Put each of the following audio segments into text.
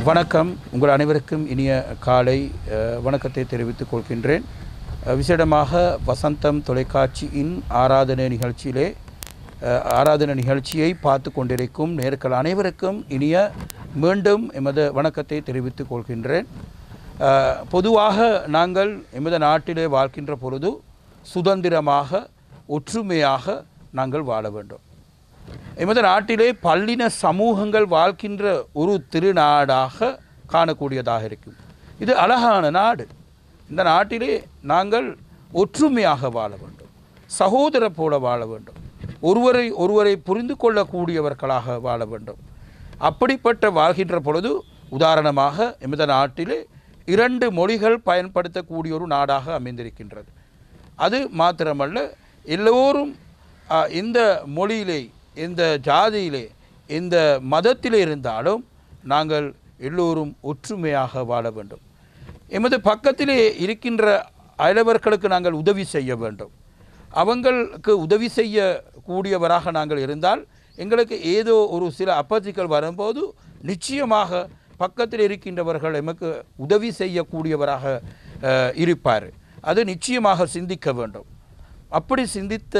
வணக்கம். உங்கள் அனைவருக்கும் இனிய காலை வணக்கத்தை தெரிவித்துக் கொள்கின்றேன். விசேடமாக வசந்தம் தொலைக்காட்சியின் ஆராதனை நிகழ்ச்சியை பார்த்து கொண்டிருக்கும் நேர்கள் அனைவருக்கும் இனிய மீண்டும் எமது வணக்கத்தை தெரிவித்துக் கொள்கின்றேன். பொதுவாக நாங்கள் எமது நாட்டிலே வாழ்கின்ற பொழுது சுதந்திரமாக ஒற்றுமையாக நாங்கள் வாழ வேண்டும். எமது நாட்டிலே பல்லின சமூகங்கள் வாழ்கின்ற ஒரு திருநாடாக காணக்கூடியதாக இருக்கும். இது அழகான நாடு. இந்த நாட்டிலே நாங்கள் ஒற்றுமையாக வாழ வேண்டும், சகோதர போல வாழ வேண்டும், ஒருவரை புரிந்து கொள்ளக்கூடியவர்களாக வாழ வேண்டும். அப்படிப்பட்ட வாழ்கின்ற பொழுது உதாரணமாக எமது நாட்டிலே 2 மொழிகள் பயன்படுத்தக்கூடிய ஒரு நாடாக அமைந்திருக்கின்றது. அது மாத்திரமல்ல, எல்லோரும் இந்த மொழியிலே, இந்த ஜாதியிலே, இந்த மதத்திலே இருந்தாலும் நாங்கள் எல்லோரும் ஒற்றுமையாக வாழ வேண்டும். எமது பக்கத்திலே இருக்கின்ற அயலவர்களுக்கு நாங்கள் உதவி செய்ய வேண்டும். அவங்களுக்கு உதவி செய்யக்கூடியவராக நாங்கள் இருந்தால் எங்களுக்கு ஏதோ ஒரு சில அப்பத்திகள் வரும்போது நிச்சயமாக பக்கத்தில் இருக்கின்றவர்கள் எமக்கு உதவி செய்யக்கூடியவராக இருப்பார். அது நிச்சயமாக சிந்திக்க வேண்டும். அப்படி சிந்தித்த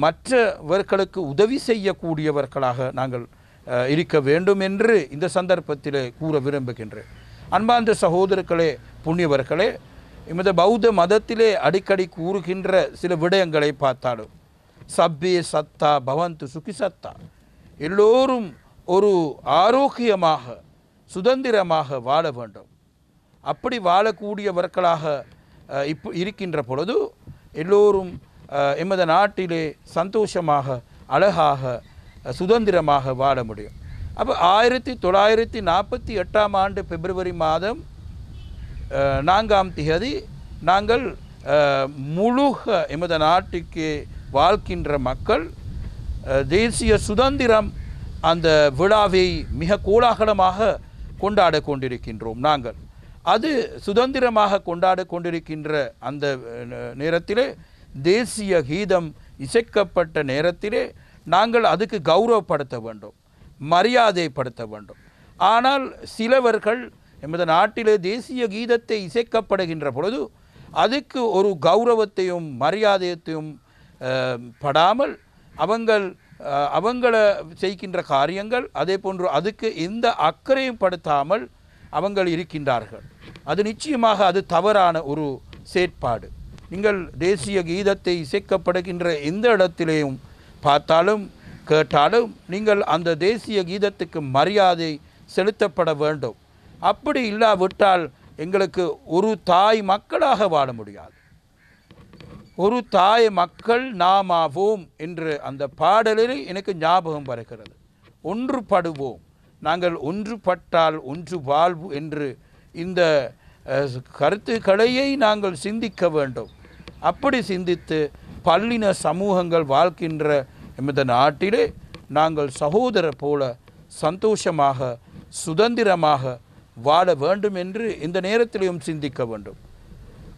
மற்றவர்களுக்கு உதவி செய்யக்கூடியவர்களாக நாங்கள் இருக்க வேண்டும் என்று இந்த சந்தர்ப்பத்தில் கூற விரும்புகின்றேன். அன்பார்ந்த சகோதரர்களே, புண்ணியவர்களே, எமது பௌத்த மதத்திலே அடிக்கடி கூறுகின்ற சில விடயங்களை பார்த்தாலும் சப்பே சத்தா பவந்து சுகி சத்தா, எல்லோரும் ஒரு ஆரோக்கியமாக சுதந்திரமாக வாழ வேண்டும். அப்படி வாழக்கூடியவர்களாக இருக்கின்ற பொழுது எல்லோரும் எமது நாட்டிலே சந்தோஷமாக அழகாக சுதந்திரமாக வாழ முடியும். அப்போ 1948 ஆண்டு பிப்ரவரி மாதம் 4ஆம் தேதி நாங்கள் முழுக எமது நாட்டுக்கு வாழ்கின்ற மக்கள் தேசிய சுதந்திரம் அந்த விழாவை மிக கோலாகலமாக கொண்டாட கொண்டிருக்கின்றோம். நாங்கள் அது சுதந்திரமாக கொண்டாட கொண்டிருக்கின்ற அந்த நேரத்திலே தேசிய கீதம் இசைக்கப்பட்ட நேரத்திலே நாங்கள் அதுக்கு கௌரவப்படுத்த வேண்டும், மரியாதைப்படுத்த வேண்டும். ஆனால் சிலவர்கள் எமது நாட்டிலே தேசிய கீதத்தை இசைக்கப்படுகின்ற பொழுது அதுக்கு ஒரு கௌரவத்தையும் மரியாதையத்தையும் படாமல் அவங்கள செய்கின்ற காரியங்கள், அதே போன்று அதுக்கு எந்த அக்கறையும் படுத்தாமல் அவங்கள் இருக்கின்றார்கள். அது நிச்சயமாக அது தவறான ஒரு செயற்பாடு. நீங்கள் தேசிய கீதத்தை இசைக்கப்படுகின்ற எந்த இடத்திலேயும் பார்த்தாலும் கேட்டாலும் நீங்கள் அந்த தேசிய கீதத்துக்கு மரியாதை செலுத்தப்பட வேண்டும். அப்படி இல்லாவிட்டால் எங்களுக்கு ஒரு தாய் மக்களாக வாழ முடியாது. ஒரு தாய் மக்கள் நாமாவோம் என்று அந்த பாடலில் எனக்கு ஞாபகம் வருகிறது. ஒன்றுபடுவோம், நாங்கள் ஒன்றுபட்டால் ஒன்று வாழ்வு என்று இந்த கருத்துக்களையை நாங்கள் சிந்திக்க வேண்டும். அப்படி சிந்தித்து பல்லின சமூகங்கள் வாழ்கின்ற எமது நாட்டிலே நாங்கள் சகோதர போல சந்தோஷமாக சுதந்திரமாக வாழ வேண்டும் என்று இந்த நேரத்திலையும் சிந்திக்க வேண்டும்.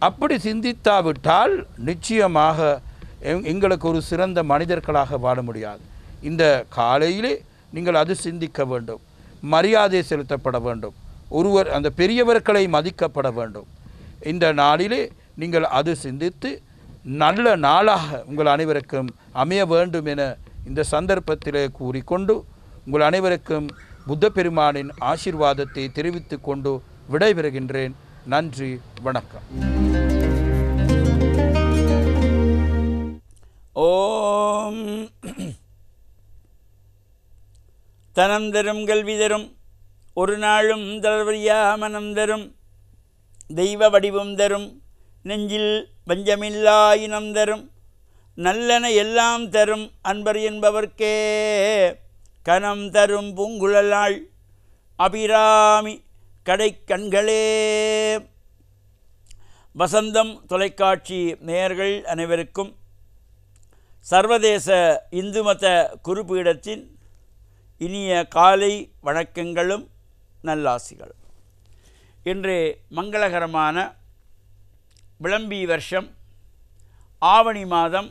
அப்படி சிந்தித்தாவிட்டால் நிச்சயமாக எங்களுக்கு ஒரு சிறந்த மனிதர்களாக வாழ முடியாது. இந்த காலையிலே நீங்கள் அது சிந்திக்க வேண்டும். மரியாதை செலுத்தப்பட வேண்டும். அந்த பெரியவர்களை மதிக்கப்பட வேண்டும். இந்த நாளிலே நீங்கள் அது சிந்தித்து நல்ல நாளாக உங்கள் அனைவருக்கும் அமைய வேண்டும் என இந்த சந்தர்ப்பத்திலே கூறிக்கொண்டு உங்கள் அனைவருக்கும் புத்த பெருமானின் ஆசீர்வாதத்தை தெரிவித்து கொண்டு விடைபெறுகின்றேன். நன்றி, வணக்கம். ஓம் தனம் தரும் கல்வி தரும், ஒரு நாளும் தளர்வறியா மனம் தரும், தெய்வ வடிவம் தரும், நெஞ்சில் வஞ்சமில்லா இனம் தரும், நல்லன எல்லாம் தரும் அன்பர் என்பவர்க்கே கனம் தரும் பூங்குழலாள் அபிராமி கடைக்கண்களே. வசந்தம் தொலைக்காட்சி நேயர்கள் அனைவருக்கும் சர்வதேச இந்து மத குருபீடத்தின் இனிய காலை வணக்கங்களும் நல்லாசிகளும். இன்று மங்களகரமான விளம்பி வருஷம் ஆவணி மாதம்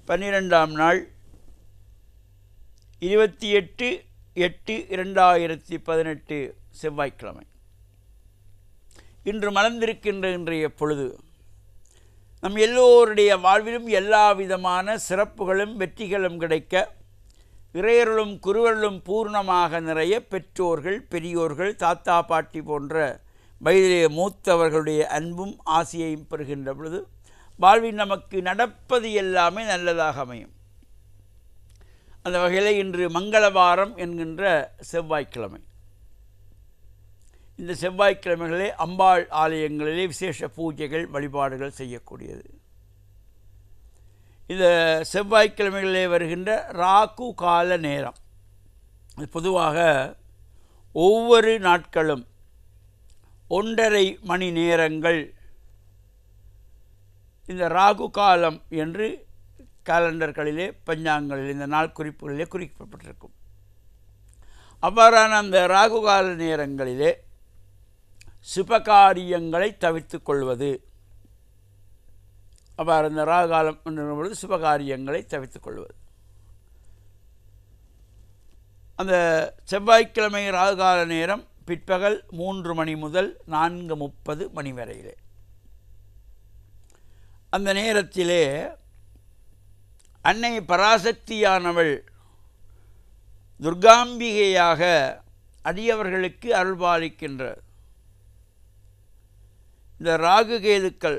12ஆம் நாள் 28 8/2018 செவ்வாய்க்கிழமை. இன்று மலர்ந்திருக்கின்ற இன்றைய பொழுது நம் எல்லோருடைய வாழ்விலும் எல்லா விதமான சிறப்புகளும் வெற்றிகளும் கிடைக்க, இறையருளும் குருவருளும் பூர்ணமாக நிறைய பெற்றோர்கள், பெரியோர்கள், தாத்தா பாட்டி போன்ற வயதிலே மூத்தவர்களுடைய அன்பும் ஆசியையும் பெறுகின்ற பொழுது வாழ்வில் நமக்கு நடப்பது எல்லாமே நல்லதாக அமையும். அந்த வகையில் இன்று மங்களவாரம் என்கின்ற செவ்வாய்க்கிழமை. இந்த செவ்வாய்க்கிழமைகளே அம்பாள் ஆலயங்களிலே விசேஷ பூஜைகள் வழிபாடுகள் செய்யக்கூடியது. இந்த செவ்வாய்க்கிழமைகளிலே வருகின்ற ராகு கால நேரம், பொதுவாக ஒவ்வொரு நாட்களும் 1.5 மணி நேரங்கள் இந்த ராகு காலம் என்று காலண்டர்களிலே பஞ்சாங்கங்களில் இந்த நாள் குறிப்புகளிலே குறிப்பிடப்பட்டிருக்கும். அவ்வாறான அந்த ராகு கால நேரங்களிலே சுபகாரியங்களை தவிர்த்து கொள்வது, அவ்வாறு இந்த ராகு காலம் பொழுது சுபகாரியங்களை தவிர்த்து கொள்வது. அந்த செவ்வாய்க்கிழமை ராகு கால நேரம் பிற்பகல் 3 மணி முதல் 4:30 மணி வரையிலே. அந்த நேரத்திலே அன்னை பராசக்தியானவள் துர்காம்பிகையாக அடியவர்களுக்கு அருள்பாலிக்கின்ற இந்த ராகு கேதுக்கள்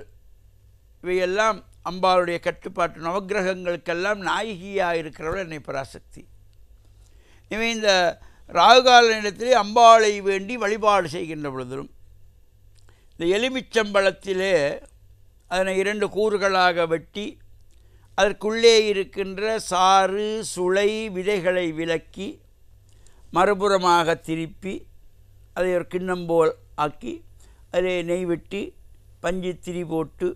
இவையெல்லாம் அம்பாளுடைய கட்டுப்பாட்டு நவக்கிரகங்களுக்கெல்லாம் நாயகியாக இருக்கிறவள் அன்னை பராசக்தி. இவை இந்த ராகுகால நேரத்திலே அம்பாளை வேண்டி வழிபாடு செய்கின்ற பொழுதும் இந்த எலுமிச்சம்பழத்திலே அதனை 2 கூறுகளாக வெட்டி அதற்குள்ளே இருக்கின்ற சாறு, சுளை, விதைகளை விலக்கி மறுபுறமாக திருப்பி அதை ஒரு கிண்ணம் போல் ஆக்கி அதிலே நெய் வெட்டி பஞ்சு திரி போட்டு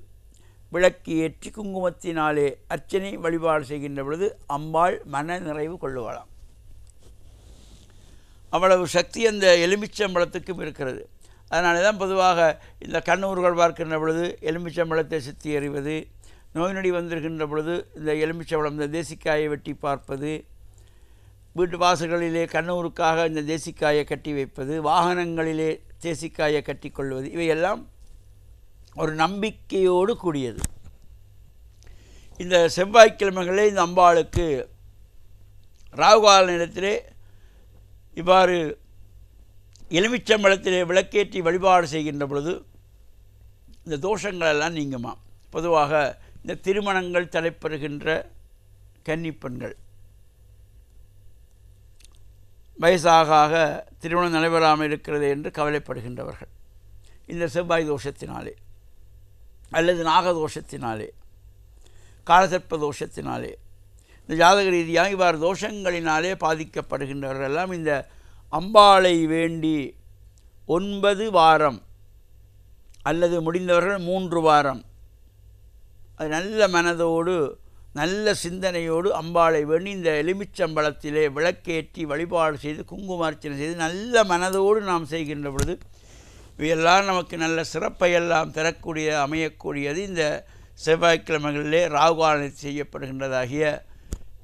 விளக்கு ஏற்றி குங்குமத்தினாலே அர்ச்சனை வழிபாடு செய்கின்ற பொழுது அம்பாள் மன நிறைவு கொள்ளுவாளாம். அவ்வளவு சக்தி அந்த எலுமிச்சம்பழத்துக்கும் இருக்கிறது. அதனால தான் பொதுவாக இந்த கண்ணூர்கள் பார்க்கின்ற பொழுது எலுமிச்சம்பழத்தை சுற்றி எறிவது, நோய் நொடி வந்திருக்கின்ற பொழுது இந்த எலுமிச்சம்பழம் இந்த தேசிக்காயை வெட்டி பார்ப்பது, வீட்டு வாசல்களிலே கண்ணூருக்காக இந்த தேசிக்காயை கட்டி வைப்பது, வாகனங்களிலே தேசிக்காயை கட்டி கொள்வது, இவையெல்லாம் ஒரு நம்பிக்கையோடு கூடியது. இந்த செவ்வாய்க்கிழமைகளே இந்த அம்பாளுக்கு ராகுகால நேரத்திலே இவ்வாறு எலுமிச்சம்பழத்திலே விளக்கேற்றி வழிபாடு செய்கின்ற பொழுது இந்த தோஷங்களெல்லாம் நீங்குமா. பொதுவாக இந்த திருமணங்கள் தடைபெறுகின்ற கன்னிப்பெண்கள், வயசாக திருமணம் நடைபெறாமல் இருக்கிறது என்று கவலைப்படுகின்றவர்கள் இந்த செவ்வாய் தோஷத்தினாலே அல்லது நாகதோஷத்தினாலே, காலசர்ப்ப தோஷத்தினாலே, இந்த ஜாதக ரீதியாக இவ்வாறு தோஷங்களினாலே பாதிக்கப்படுகின்றவர்களெல்லாம் இந்த அம்பாளை வேண்டி 9 வாரம் அல்லது முடிந்தவர்கள் 3 வாரம் அது நல்ல மனதோடு நல்ல சிந்தனையோடு அம்பாளை வேண்டி இந்த எலுமிச்சம்பழத்திலே விளக்கேற்றி வழிபாடு செய்து குங்குமார்ச்சனை செய்து நல்ல மனதோடு நாம் செய்கின்ற பொழுது இவையெல்லாம் நமக்கு நல்ல சிறப்பையெல்லாம் தரக்கூடிய அமையக்கூடியது இந்த செவ்வாய்க்கிழமைகளிலே ராகுகாலத்தில் செய்யப்படுகின்றதாகிய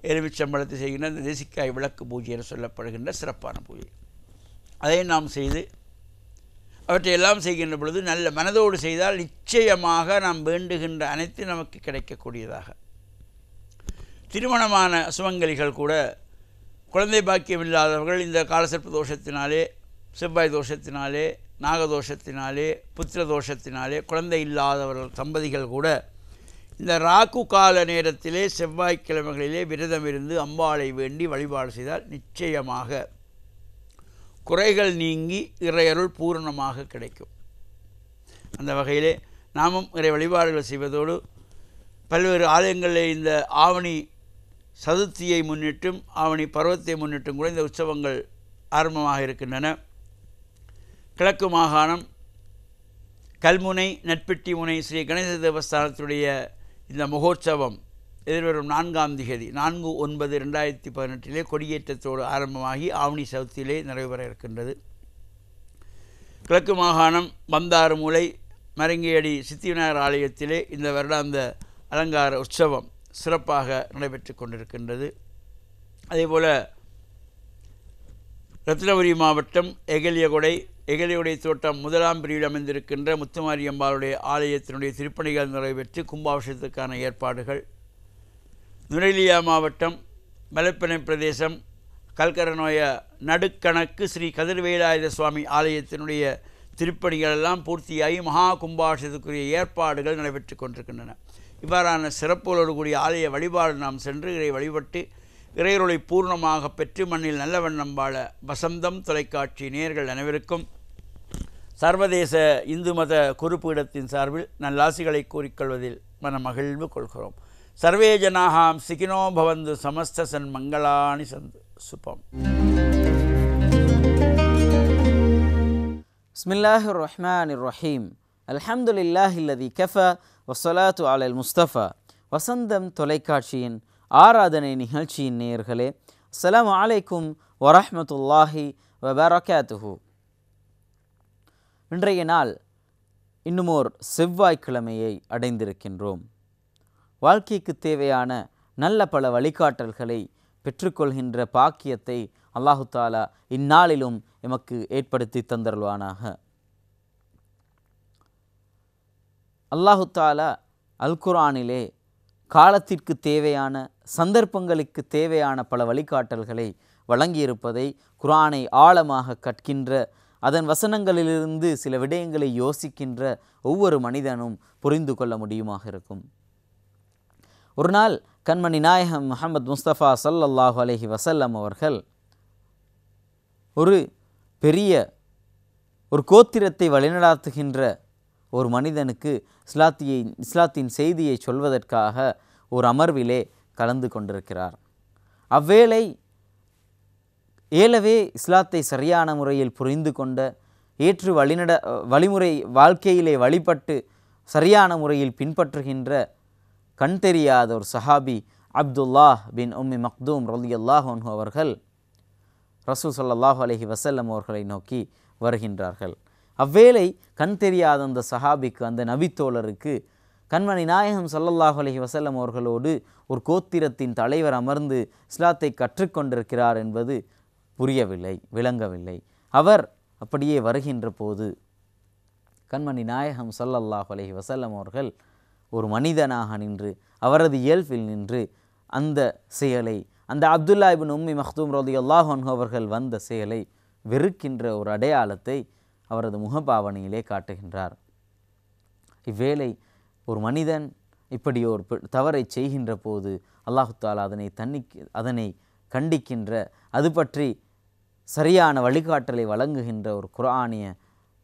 எலுமிச்சம்பழத்தை செய்கின்ற இந்த தேசிக்காய் விளக்கு பூஜை என சொல்லப்படுகின்ற சிறப்பான பூஜை. அதை நாம் செய்து அவற்றையெல்லாம் செய்கின்ற பொழுது நல்ல மனதோடு செய்தால் நிச்சயமாக நாம் வேண்டுகின்ற அனைத்து நமக்கு கிடைக்கக்கூடியதாக. திருமணமான சுமங்கலிகள் கூட குழந்தை பாக்கியம் இல்லாதவர்கள் இந்த காலசர்ப்ப தோஷத்தினாலே, செவ்வாய் தோஷத்தினாலே, நாகதோஷத்தினாலே, புத்திர தோஷத்தினாலே குழந்தை இல்லாதவர்கள் தம்பதிகள் கூட இந்த ராகு கால நேரத்திலே செவ்வாய்க்கிழமைகளிலே விரதம் இருந்து அம்பாளை வேண்டி வழிபாடு செய்தால் நிச்சயமாக குறைகள் நீங்கி இறையருள் பூரணமாக கிடைக்கும். அந்த வகையிலே நாமும் இறை வழிபாடுகள் செய்வதோடு பல்வேறு ஆலயங்களில் இந்த ஆவணி சதுர்த்தியை முன்னிட்டும் ஆவணி பருவத்தை முன்னிட்டும் கூட இந்த உற்சவங்கள் ஆரம்பமாக இருக்கின்றன. கிழக்கு மாகாணம் கல்முனை நட்பெட்டி முனை ஸ்ரீ கணேச தேவஸ்தானத்துடைய இந்த மகோற்சவம் எதிர்வரும் 4ஆம் திகதி 4/9/2018 கொடியேற்றத்தோடு ஆரம்பமாகி ஆவணி சதுர்த்தியிலே நிறைவேற இருக்கின்றது. கிழக்கு மாகாணம் பந்தாறுமூலை மரங்கியடி சித்திவிநாயகர் ஆலயத்திலே இந்த வருடாந்த அலங்கார உற்சவம் சிறப்பாக நடைபெற்று கொண்டிருக்கின்றது. அதேபோல் ரத்னபுரி மாவட்டம் எகலியகுடை தோட்டம் 1ஆம் பிரிவில் அமைந்திருக்கின்ற முத்துமாரியம்பாளுடைய ஆலயத்தினுடைய திருப்பணிகள் நிறைவேற்றி கும்பாபிஷேகத்துக்கான ஏற்பாடுகள். நுரைலியா மாவட்டம் மலைப்பனை பிரதேசம் கல்கரநோய நடுக்கணக்கு ஸ்ரீ கதிர்வேலாயுத சுவாமி ஆலயத்தினுடைய திருப்பணிகள் எல்லாம் பூர்த்தியாகி மகா கும்பாபிஷேகத்துக்குரிய ஏற்பாடுகள் நடைபெற்று கொண்டிருக்கின்றன. இவ்வாறான சிறப்புகளோடு கூடிய ஆலய வழிபாடு நாம் சென்று இறை வழிபட்டு இறையருளை பூர்ணமாக பெற்று மண்ணில் நல்ல வண்ணம் வாழ வசந்தம் தொலைக்காட்சி நேயர்கள் அனைவருக்கும் சர்வதேச இந்து மத குறிப்பீடத்தின் சார்பில் நல்லாசிகளை கூறிக்கொள்வதில் மனமகிழ்வு கொள்கிறோம். சர்வே ஜனாஹாம் சிகினோ பவந்து சமஸ்த சன் மங்களானி சந்து சுபம். பிஸ்மில்லாஹிர் ரஹ்மானிர் ரஹீம். அல்ஹம்துலில்லாஹில்லதி கஃபா வஸ்ஸலாத்து அலல் முஸ்தஃபா. வசந்தம் தொலைக்காட்சியின் ஆராதனை நிகழ்ச்சியின் நேயர்களே, அஸ்ஸலாமு அலைக்கும் வரஹ்மத்துல்லாஹி வபரகாத்துஹு. இன்றைய நாள் இன்னுமோர் செவ்வாய்க்கிழமையை அடைந்திருக்கின்றோம். வாழ்க்கைக்கு தேவையான நல்ல பல வழிகாட்டல்களை பெற்றுக்கொள்கின்ற பாக்கியத்தை அல்லாஹு தாலா இந்நாளிலும் எமக்கு ஏற்படுத்தி தந்தருள்வானாக. அல்லாஹு தாலா அல் குர்ஆனிலே காலத்திற்கு தேவையான சந்தர்ப்பங்களுக்கு தேவையான பல வழிகாட்டல்களை வழங்கியிருப்பதை குர்ஆனை ஆழமாக கற்கின்ற அதன் வசனங்களிலிருந்து சில விடயங்களை யோசிக்கின்ற ஒவ்வொரு மனிதனும் புரிந்து கொள்ள முடியுமாக இருக்கும். ஒரு நாள் கண்மணி நாயகம் முஹம்மது முஸ்தபா ஸல்லல்லாஹு அலைஹி வஸல்லம் அவர்கள் ஒரு பெரிய ஒரு கோத்திரத்தை வழிநடாத்துகின்ற ஒரு மனிதனுக்கு இஸ்லாத்தின் செய்தியை சொல்வதற்காக ஒரு அமர்விலே கலந்து கொண்டிருக்கிறார். அவ்வேளை ஏலவே இஸ்லாத்தை சரியான முறையில் புரிந்து கொண்ட ஏற்று வழிமுறை வாழ்க்கையிலே வழிபட்டு சரியான முறையில் பின்பற்றுகின்ற கண் தெரியாத ஒரு சஹாபி அப்துல்லாஹ் பின் உம்மி மக்தூம் ரலியல்லாஹு அன்ஹு அவர்கள் ரசூல் ஸல்லல்லாஹு அலைஹி வஸல்லம் அவர்களை நோக்கி வருகின்றார்கள். அவ்வேளை கண் தெரியாத அந்த சஹாபிக்கு, அந்த நபித்தோழருக்கு, கண்மணி நாயகம் ஸல்லல்லாஹு அலைஹி வஸல்லம் அவர்களோடு ஒரு கோத்திரத்தின் தலைவர் அமர்ந்து இஸ்லாத்தை கற்றுக்கொண்டிருக்கிறார் என்பது புரியவில்லை, விளங்கவில்லை. அவர் அப்படியே வருகின்ற போது கண்மணி நாயகம் ஸல்லல்லாஹு அலைஹி வஸல்லம் அவர்கள் ஒரு மனிதனாக நின்று, அவரது இயல்பில் நின்று அந்த செயலை, அந்த அப்துல்லா இப்னு உம்மி மக்தூம் ரலியல்லாஹு அன்ஹு அவர்கள் வந்த செயலை வெறுக்கின்ற ஒரு அடையாளத்தை அவரது முகபாவனையிலே காட்டுகின்றார். இவ்வேளை ஒரு மனிதன் இப்படி ஒரு தவறை செய்கின்ற போது அல்லாஹு தாலா அதனை கண்டிக்கின்ற, அது பற்றி சரியான வழிகாட்டலை வழங்குகின்ற ஒரு குர்ஆனிய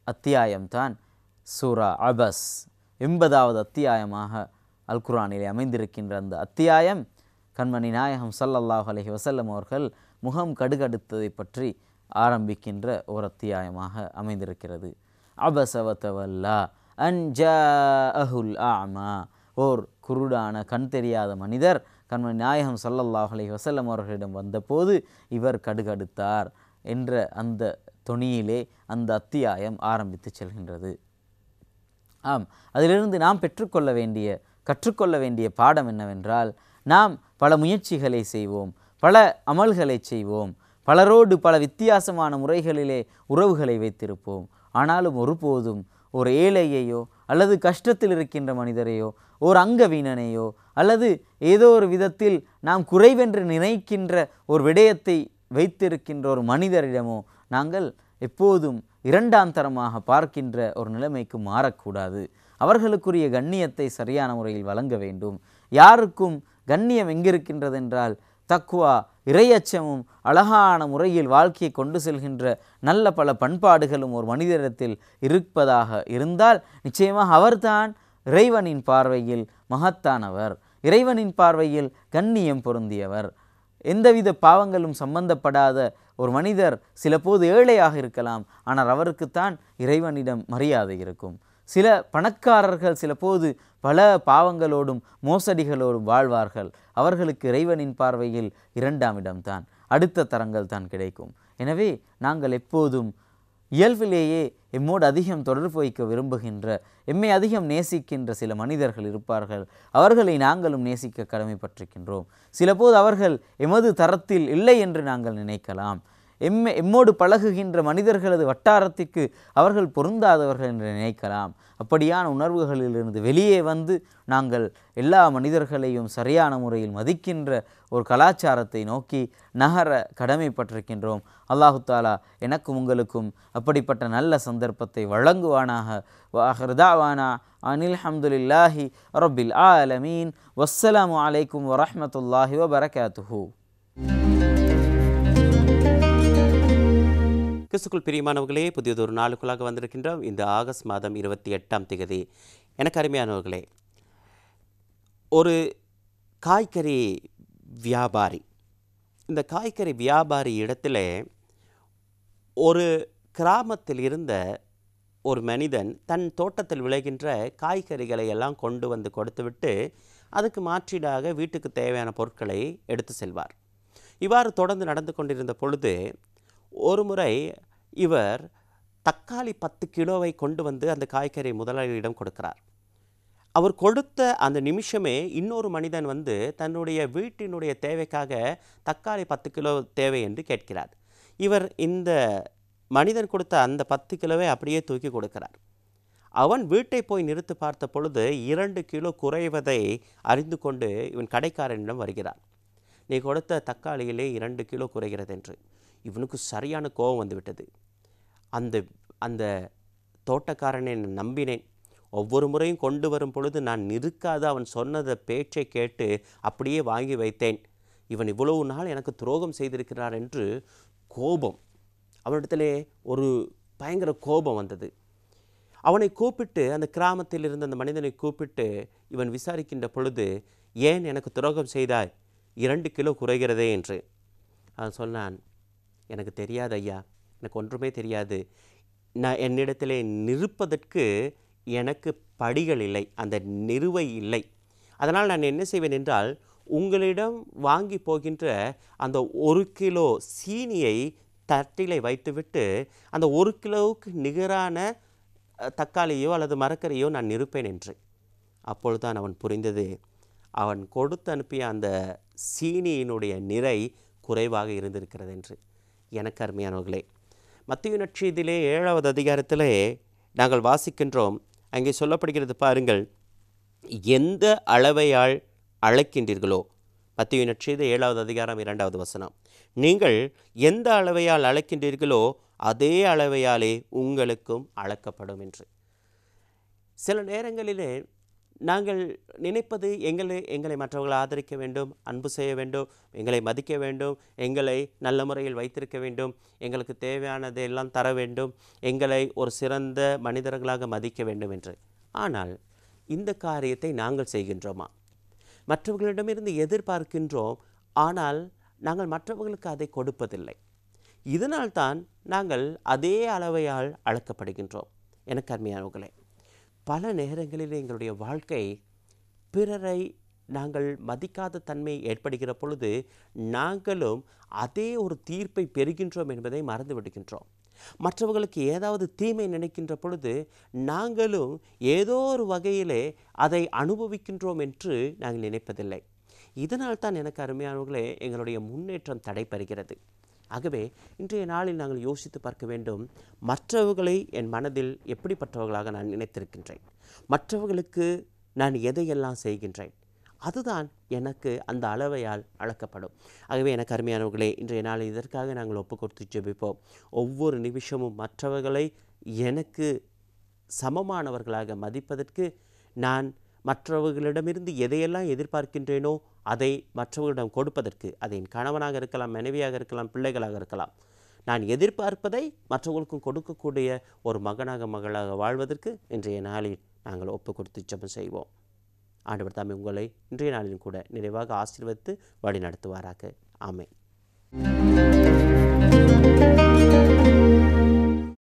அத்தியாயம்தான் சூரா அபஸ், 80வது அத்தியாயமாக அல் குர்ஆனிலே அமைந்திருக்கின்ற அந்த அத்தியாயம் கண்மணி நாயகம் ஸல்லல்லாஹு அலைஹி வஸல்லம் அவர்கள் முகம் கடுகடுத்ததை பற்றி ஆரம்பிக்கின்ற ஒரு அத்தியாயமாக அமைந்திருக்கிறது. அபஸ வதவல்லா அன் ஜாஅஹுல் அஅமா. ஓர் குருடான கண் தெரியாத மனிதர் கண்மணி நாயகம் ஸல்லல்லாஹு அலைஹி வஸல்லம் அவர்களிடம் வந்தபோது இவர் கடுகடுத்தார் என்ற அந்த தொனியிலே அந்த அத்தியாயம் ஆரம்பித்து செல்கின்றது. ஆம், அதிலிருந்து நாம் கற்றுக்கொள்ள வேண்டிய பாடம் என்னவென்றால், நாம் பல முயற்சிகளை செய்வோம், பல அமல்களை செய்வோம், பலரோடு பல வித்தியாசமான முறைகளிலே உறவுகளை வைத்திருப்போம். ஆனாலும் ஒருபோதும் ஒரு ஏழையையோ அல்லது கஷ்டத்தில் இருக்கின்ற மனிதரையோ ஒரு அங்கவீனனையோ அல்லது ஏதோ ஒரு விதத்தில் நாம் குறைவென்று நினைக்கின்ற ஒரு விடயத்தை வைத்திருக்கின்ற ஒரு மனிதரிடமோ நாங்கள் எப்போதும் இரண்டாம் தரமாக பார்க்கின்ற ஒரு நிலைமைக்கு மாறக்கூடாது. அவர்களுக்குரிய கண்ணியத்தை சரியான முறையில் வழங்க வேண்டும். யாருக்கும் கண்ணியம் எங்கிருக்கின்றது என்றால் தக்வா, இறையச்சமும் அழகான முறையில் வாழ்க்கையை கொண்டு செல்கின்ற நல்ல பல பண்பாடுகளும் ஒரு மனிதரிடத்தில் இருப்பதாக இருந்தால் நிச்சயமாக அவர்தான் இறைவனின் பார்வையில் மகத்தானவர், இறைவனின் பார்வையில் கண்ணியம் பொருந்தியவர். எந்தவித பாவங்களும் சம்பந்தப்படாத ஒரு மனிதர் சில போது ஏழையாக இருக்கலாம், ஆனால் அவருக்குத்தான் இறைவனிடம் மரியாதை இருக்கும். சில பணக்காரர்கள் சில போது பல பாவங்களோடும் மோசடிகளோடும் வாழ்வார்கள். அவர்களுக்கு இறைவனின் பார்வையில் இரண்டாம் இடம்தான், அடுத்த தரங்கள் தான் கிடைக்கும். எனவே நாங்கள் எப்போதும் இயல்பிலேயே எம்மோடு அதிகம் தொடர்பு வைக்க விரும்புகின்ற, எம்மை அதிகம் நேசிக்கின்ற சில மனிதர்கள் இருப்பார்கள். அவர்களை நாங்களும் நேசிக்க கடமைப்பட்டிருக்கின்றோம். சில போது அவர்கள் எமது தரத்தில் இல்லை என்று நாங்கள் நினைக்கலாம். எம்மோடு பழகுகின்ற மனிதர்களது வட்டாரத்திற்கு அவர்கள் பொருந்தாதவர்கள் என்று நினைக்கலாம். அப்படியான உணர்வுகளிலிருந்து வெளியே வந்து நாங்கள் எல்லா மனிதர்களையும் சரியான முறையில் மதிக்கின்ற ஒரு கலாச்சாரத்தை நோக்கி நகர கடமைப்பட்டிருக்கின்றோம். அல்லாஹு தாலா எனக்கும் உங்களுக்கும் அப்படிப்பட்ட நல்ல சந்தர்ப்பத்தை வழங்குவானாக. வஆகிரு தஅவானா அனில் ஹம்துலில்லாஹி ரப்பில் ஆலமீன். வஸ்ஸலாமு அலைக்கும் வரஹ்மத்துல்லாஹி வபரகாத்துஹு. கிறிஸ்துக்குள் பிரியமானவர்களே, புதியதொரு நாளுக்குள்ளாக வந்திருக்கின்றோம். இந்த ஆகஸ்ட் மாதம் 28ஆம் தேதி. எனக்கு அருமையானவர்களே, ஒரு காய்கறி வியாபாரி, இந்த காய்கறி வியாபாரி இடத்துல ஒரு கிராமத்தில் இருந்த ஒரு மனிதன் தன் தோட்டத்தில் விளைகின்ற காய்கறிகளை எல்லாம் கொண்டு வந்து கொடுத்துவிட்டு அதுக்கு மாற்றீடாக வீட்டுக்கு தேவையான பொருட்களை எடுத்து செல்வார். இவ்வாறு தொடர்ந்து நடந்து கொண்டிருந்த பொழுது ஒரு முறை இவர் தக்காளி 10 கிலோவை கொண்டு வந்து அந்த காய்கறி முதலாளியிடம் கொடுக்கிறார். அவர் கொடுத்த அந்த நிமிஷமே இன்னொரு மனிதன் வந்து தன்னுடைய வீட்டினுடைய தேவைக்காக தக்காளி 10 கிலோ தேவை என்று கேட்கிறார். இவர் இந்த மனிதன் கொடுத்த அந்த 10 கிலோவை அப்படியே தூக்கி கொடுக்கிறார். அவன் வீட்டை போய் நிறுத்து பார்த்த பொழுது 2 கிலோ குறைவதை அறிந்து கொண்டு இவன் கடைக்காரனிடம் வருகிறார். நீ கொடுத்த தக்காளியிலே 2 கிலோ குறைகிறது என்று. இவனுக்கு சரியான கோபம் வந்துவிட்டது. அந்த தோட்டக்காரனை நம்பினேன். ஒவ்வொரு முறையும் கொண்டு வரும் பொழுது நான் நிற்காத அவன் சொன்னதை பேச்சை கேட்டு அப்படியே வாங்கி வைத்தேன். இவன் இவ்வளவு நாள் எனக்கு துரோகம் செய்திருக்கிறார் என்று கோபம், அவனிடத்திலே ஒரு பயங்கர கோபம் வந்தது. அவனை கூப்பிட்டு, அந்த கிராமத்தில் இருந்த அந்த மனிதனை கூப்பிட்டு இவன் விசாரிக்கின்ற பொழுது, ஏன் எனக்கு துரோகம் செய்தாய், 2 கிலோ குறைகிறதே என்று. அவன் சொன்னான், எனக்கு தெரியாது ஐயா, எனக்கு ஒன்றுமே தெரியாது. நான் என்னிடத்திலே நிற்பதற்கு எனக்கு படிகள் இல்லை, அந்த நிறுவை இல்லை. அதனால் நான் என்ன செய்வேன் என்றால், உங்களிடம் வாங்கி போகின்ற அந்த 1 கிலோ சீனியை தட்டிலை வைத்துவிட்டு அந்த 1 கிலோவுக்கு நிகரான தக்காளியோ அல்லது மரக்கறியோ நான் நிறுப்பேன் என்று. அப்பொழுதுதான் அவன் புரிந்தது, அவன் கொடுத்து அனுப்பிய அந்த சீனியினுடைய நிறை குறைவாக இருந்திருக்கிறது என்று. எனக்கு அருமையானவர்களே, மத்தேயு நற்செய்தியிலே 7வது அதிகாரத்திலே நாங்கள் வாசிக்கின்றோம். அங்கே சொல்லப்படுகிறது பாருங்கள், எந்த அளவையால் அளக்கின்றீர்களோ, மத்தேயு நற்செய்தி 7வது அதிகாரம் 2வது வசனம், நீங்கள் எந்த அளவையால் அளக்கின்றீர்களோ அதே அளவையாலே உங்களுக்கும் அளக்கப்படும் என்று. சில நேரங்களிலே நாங்கள் நினைப்பது, எங்களை மற்றவர்களை ஆதரிக்க வேண்டும், அன்பு செய்ய வேண்டும், எங்களை மதிக்க வேண்டும், எங்களை நல்ல முறையில் வைத்திருக்க வேண்டும், எங்களுக்கு தேவையானதை எல்லாம் தர வேண்டும், எங்களை ஒரு சிறந்த மனிதர்களாக மதிக்க வேண்டும் என்று. ஆனால் இந்த காரியத்தை நாங்கள் செய்கின்றோமா? மற்றவர்களிடமிருந்து எதிர்பார்க்கின்றோம், ஆனால் நாங்கள் மற்றவர்களுக்கு அதை கொடுப்பதில்லை. இதனால்தான் நாங்கள் அதே அளவையால் அளக்கப்படுகின்றோம். எனக்கு அருமையானவர்களே, பல நேரங்களில் எங்களுடைய வாழ்க்கை பிறரை நாங்கள் மதிக்காத தன்மை ஏற்படுகிற பொழுது நாங்களும் அதே ஒரு தீர்ப்பை பெறுகின்றோம் என்பதை மறந்து விடுகின்றோம். மற்றவர்களுக்கு ஏதாவது தீமை நினைக்கின்ற பொழுது நாங்களும் ஏதோ ஒரு வகையிலே அதை அனுபவிக்கின்றோம் என்று நாங்கள் நினைப்பதில்லை. இதனால் தான் எனக்கு அருமையானவர்களே, எங்களுடைய முன்னேற்றம் தடைபெறுகிறது. ஆகவே இன்றைய நாளில் நாங்கள் யோசித்து பார்க்க வேண்டும், மற்றவர்களை என் மனதில் எப்படிப்பட்டவர்களாக நான் நினைத்திருக்கின்றேன், மற்றவர்களுக்கு நான் எதையெல்லாம் செய்கின்றேன், அதுதான் எனக்கு அந்த அளவையால் அளக்கப்படும். ஆகவே எனக்கு அருமையானவர்களே, இன்றைய நாளில் இதற்காக நாங்கள் ஒப்பு கொடுத்து ஜெபிப்போம். ஒவ்வொரு நிமிஷமும் மற்றவர்களை எனக்கு சமமானவர்களாக மதிப்பதற்கு நான் மற்றவர்களிடமிருந்து எதையெல்லாம் எதிர்பார்க்கின்றேனோ அதை மற்றவர்களிடம் கொடுப்பதற்கு, அதை என் கணவனாக இருக்கலாம், மனைவியாக இருக்கலாம், பிள்ளைகளாக இருக்கலாம், நான் எதிர்பார்ப்பதை மற்றவர்களுக்கும் கொடுக்கக்கூடிய ஒரு மகனாக மகளாக வாழ்வதற்கு இன்றைய நாளில் நாங்கள் ஒப்பு கொடுத்து ஜெபம் செய்வோம். ஆண்டவர் தாமே உங்களை இன்றைய நாளிலும் கூட நிறைவாக ஆசீர்வதித்து வழி நடத்துவாராக. ஆமென்.